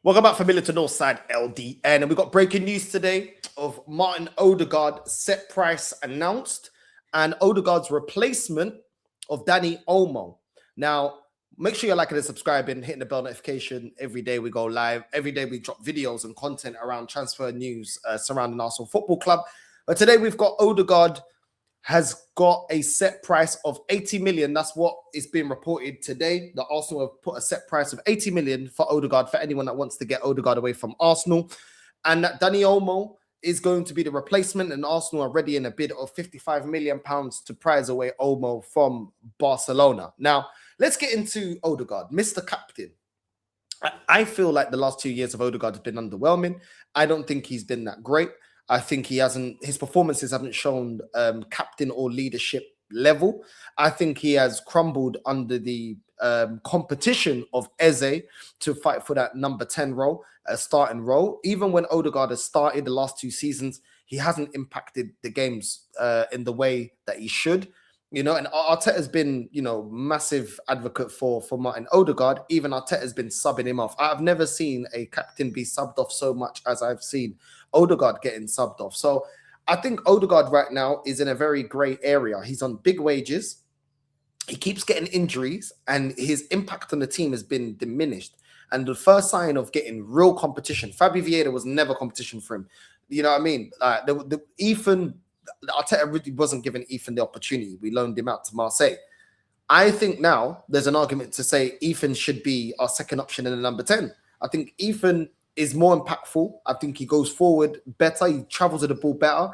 Welcome back, familiar to NorthsideLDN, and we've got breaking news today of Martin Ødegaard set price announced and Odegaard's replacement of Dani Olmo. Now, make sure you're liking and subscribing, hitting the bell notification. Every day we go live. Every day we drop videos and content around transfer news surrounding Arsenal Football Club. But today we've got Odegaard has got a set price of 80 million. That's what is being reported today. The Arsenal have put a set price of 80 million for Odegaard, for anyone that wants to get Odegaard away from Arsenal. And that Dani Olmo is going to be the replacement, and Arsenal are ready in a bid of 55 million pounds to prize away Olmo from Barcelona. Now, let's get into Odegaard, Mr. Captain. I feel like the last 2 years of Odegaard has been underwhelming. I don't think he's been that great. I think his performances haven't shown captain or leadership level. I think he has crumbled under the competition of Eze to fight for that number 10 role, a starting role. Even when Odegaard has started the last 2 seasons, he hasn't impacted the games in the way that he should. You know, and Arteta has been, massive advocate for Martin Ødegaard. Even Arteta has been subbing him off. I've never seen a captain be subbed off so much as I've seen Odegaard getting subbed off. So I think Odegaard right now is in a very grey area. He's on big wages. He keeps getting injuries, and his impact on the team has been diminished. And the first sign of getting real competition, Fabio Vieira was never competition for him. You know what I mean? Ethan, Arteta really wasn't giving Ethan the opportunity. We loaned him out to Marseille. I think now there's an argument to say Ethan should be our second option in the number 10. I think Ethan is more impactful. I think he goes forward better. He travels with the ball better.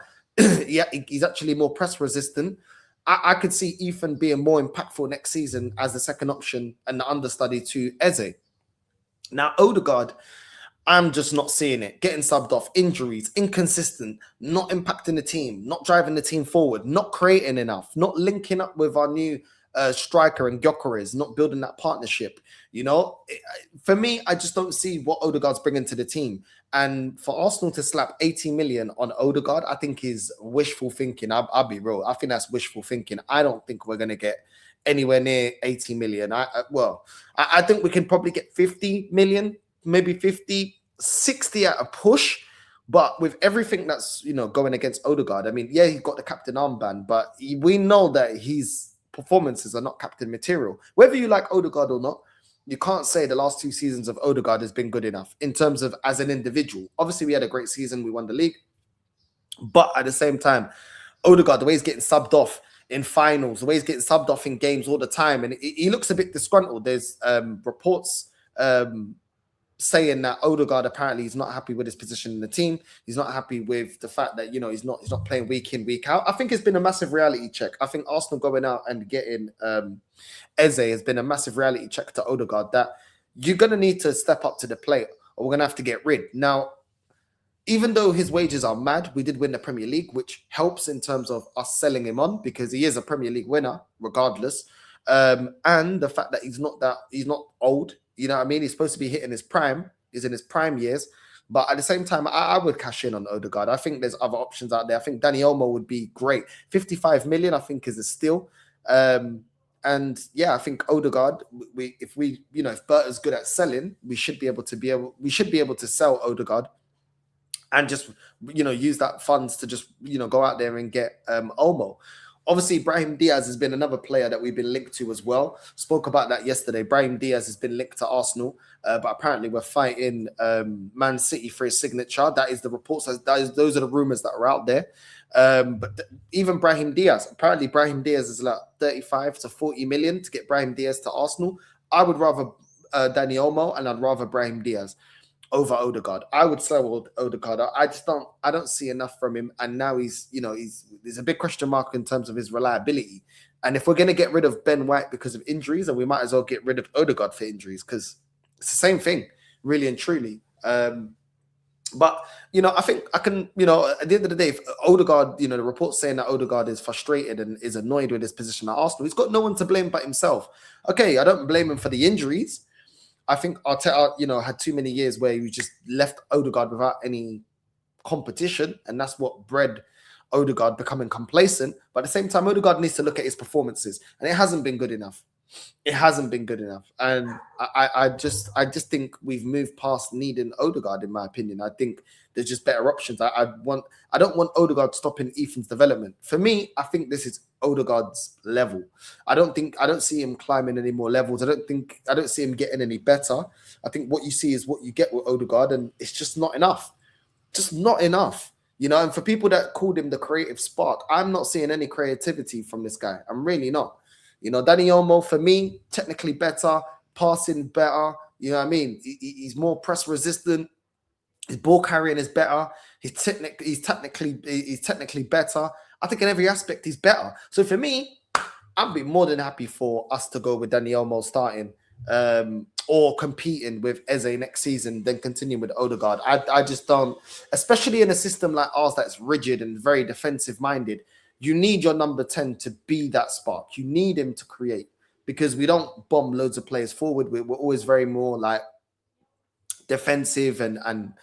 Yeah, he's actually more press resistant. I could see Ethan being more impactful next season as the second option and the understudy to Eze. Now, Odegaard, I'm just not seeing it. Getting subbed off, injuries, inconsistent, not impacting the team, not driving the team forward, not creating enough, not linking up with our new striker and Gyökeres, not building that partnership. For me, I just don't see what Odegaard's bringing to the team. And for Arsenal to slap 80 million on Odegaard, I think is wishful thinking. I'll be real. I think that's wishful thinking. I don't think we're going to get anywhere near 80 million. I think we can probably get 50 million, maybe 50, 60 at a push. But with everything that's, going against Odegaard, I mean, yeah, he got the captain armband, but we know that his performances are not captain material. Whether you like Odegaard or not, you can't say the last 2 seasons of Odegaard has been good enough in terms of as an individual. Obviously, we had a great season. We won the league. But at the same time, Odegaard, the way he's getting subbed off in finals, the way he's getting subbed off in games all the time, and he looks a bit disgruntled. There's reports saying that Odegaard apparently is not happy with his position in the team. He's not happy with the fact that he's not playing week in, week out. I think it's been a massive reality check. I think Arsenal going out and getting Eze has been a massive reality check to Odegaard that you're going to need to step up to the plate, or we're going to have to get rid. Now, even though his wages are mad, we did win the Premier League, which helps in terms of us selling him on because he is a Premier League winner, regardless. And the fact that he's not old. You know what I mean? He's supposed to be hitting his prime. He's in his prime years. But at the same time, I would cash in on Odegaard. I think there's other options out there. I think Dani Olmo would be great. 55 million, I think, is a steal. And yeah, I think Odegaard, if Berta's good at selling, we should be able to sell Odegaard and just, use that funds to just, go out there and get Olmo. Obviously, Brahim Diaz has been another player that we've been linked to as well. Spoke about that yesterday. Brahim Diaz has been linked to Arsenal, but apparently we're fighting Man City for his signature. That is the reports. Those are the rumors that are out there. Even Brahim Diaz, apparently Brahim Diaz is like 35 to 40 million to get Brahim Diaz to Arsenal. I would rather Dani Olmo, and I'd rather Brahim Diaz over Odegaard. I would sell Odegaard. I don't see enough from him. And now there's a big question mark in terms of his reliability. And if we're going to get rid of Ben White because of injuries, then we might as well get rid of Odegaard for injuries, because it's the same thing, really and truly. But, I think I can, at the end of the day, if Odegaard, the report's saying that Odegaard is frustrated and is annoyed with his position at Arsenal, he's got no one to blame but himself. Okay, I don't blame him for the injuries. I think Arteta, had too many years where he just left Odegaard without any competition, and that's what bred Odegaard becoming complacent. But at the same time, Odegaard needs to look at his performances, and it hasn't been good enough. it hasn't been good enough. And I just think we've moved past needing Odegaard, in my opinion. I think there's just better options. I don't want Odegaard stopping Ethan's development. For me, I think this is Odegaard's level. I don't see him climbing any more levels. I don't see him getting any better. I think what you see is what you get with Odegaard, and it's just not enough. Just not enough. You know, and for people that called him the creative spark, I'm not seeing any creativity from this guy. I'm really not. You know, Dani Olmo, for me, technically better, passing better. You know what I mean? He's more press resistant. His ball carrying is better. He's technically better. I think in every aspect he's better. So for me, I'd be more than happy for us to go with Dani Olmo starting or competing with Eze next season, then continue with Odegaard. I just don't, especially in a system like ours that's rigid and very defensive minded. You need your number 10 to be that spark. You need him to create, because we don't bomb loads of players forward. We're always very more like defensive and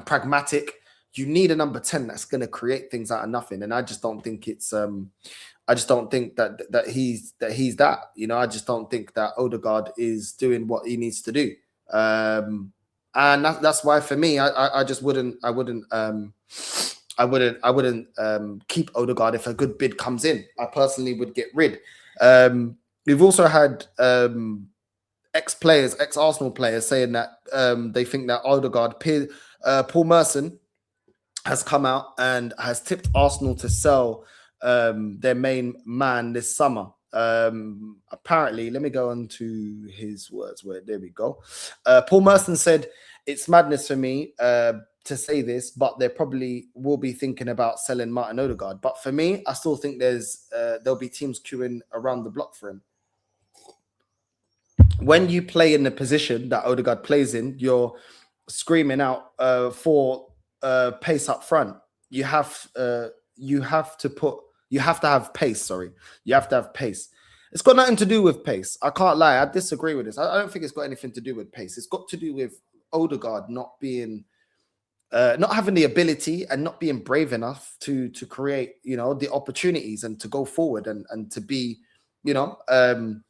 pragmatic. You need a number 10 that's going to create things out of nothing. And I just don't think it's I just don't think that he's that. You know, I just don't think that Odegaard is doing what he needs to do. And that's why for me, I wouldn't keep Odegaard if a good bid comes in. I personally would get rid. We've also had ex-Arsenal players saying that they think that Odegaard, Paul Merson has come out and has tipped Arsenal to sell their main man this summer. Apparently, let me go on to his words. There we go. Paul Merson said, "It's madness for me to say this, but they probably will be thinking about selling Martin Ødegaard. But for me, I still think there'll be teams queuing around the block for him. When you play in the position that Odegaard plays in, you're screaming out for pace up front. You have to have pace. Sorry, you have to have pace. It's got nothing to do with pace. I can't lie. I disagree with this. I don't think it's got anything to do with pace. It's got to do with Odegaard not being, not having the ability and not being brave enough to create, you know, the opportunities and to go forward and to be, you know, and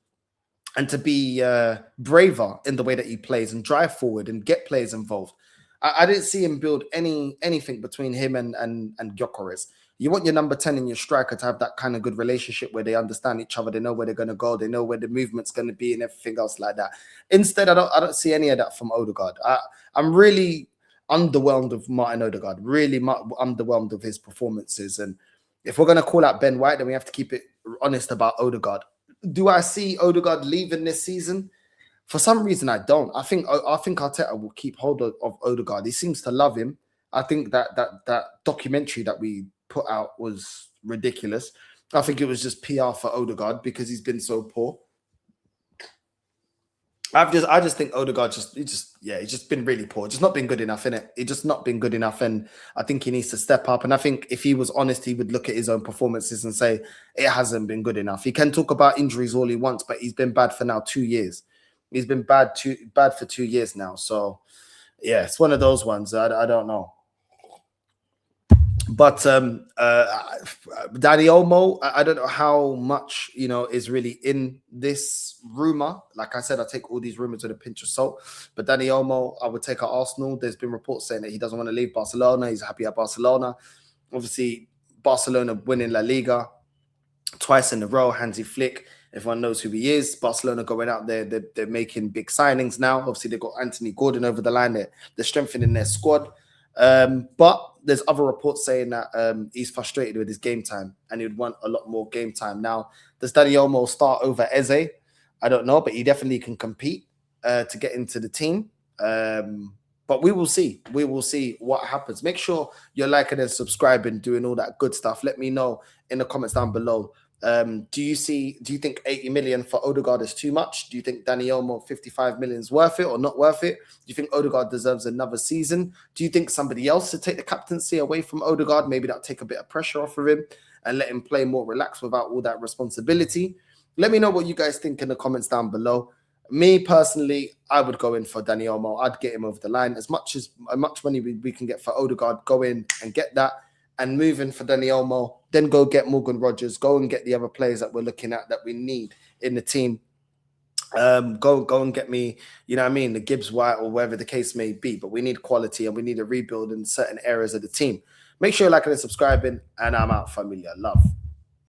to be braver in the way that he plays and drive forward and get players involved. I didn't see him build anything between him and Gyökeres. You want your number 10 and your striker to have that kind of good relationship where they understand each other, they know where they're going to go, they know where the movement's going to be and everything else like that. Instead, I don't see any of that from Odegaard. I'm really underwhelmed of Martin Ødegaard, really underwhelmed of his performances. And if we're going to call out Ben White, then we have to keep it honest about Odegaard. Do I see Odegaard leaving this season? For some reason, I don't. I think Arteta will keep hold of Odegaard. He seems to love him. I think that documentary that we put out was ridiculous. I think it was just PR for Odegaard because he's been so poor. I just think Odegaard he's just been really poor. Just not been good enough, innit? He's just not been good enough, and I think he needs to step up. And I think if he was honest, he would look at his own performances and say it hasn't been good enough. He can talk about injuries all he wants, but he's been bad for now 2 years. He's been bad for 2 years now. So yeah, it's one of those ones. I don't know. But Dani Olmo, I don't know how much, you know, is really in this rumor. Like I said, I take all these rumors with a pinch of salt. But Dani Olmo, I would take at Arsenal. There's been reports saying that he doesn't want to leave Barcelona. He's happy at Barcelona. Obviously, Barcelona winning La Liga twice in a row. Hansi Flick, everyone knows who he is. Barcelona going out there, they're making big signings now. Obviously, they've got Anthony Gordon over the line. They're strengthening their squad. But there's other reports saying that he's frustrated with his game time and he would want a lot more game time. Now, does Dani Olmo start over Eze? I don't know, but he definitely can compete to get into the team. But we will see. We will see what happens. Make sure you're liking and subscribing, doing all that good stuff. Let me know in the comments down below. Do you think 80 million for Odegaard is too much? Do you think Dani Olmo 55 million is worth it or not worth it? Do you think Odegaard deserves another season? Do you think somebody else should take the captaincy away from Odegaard? Maybe that'll take a bit of pressure off of him and let him play more relaxed without all that responsibility. Let me know what you guys think in the comments down below. Me personally, I would go in for Dani Olmo. I'd get him over the line. As much money we can get for Odegaard, go in and get that. And move in for Dani Olmo, then go get Morgan Rogers, go and get the other players that we're looking at that we need in the team Go and get me, you know what I mean, the Gibbs White or whatever the case may be. But we need quality and we need a rebuild in certain areas of the team. Make sure you're liking and subscribing, and I'm out, familia. Love.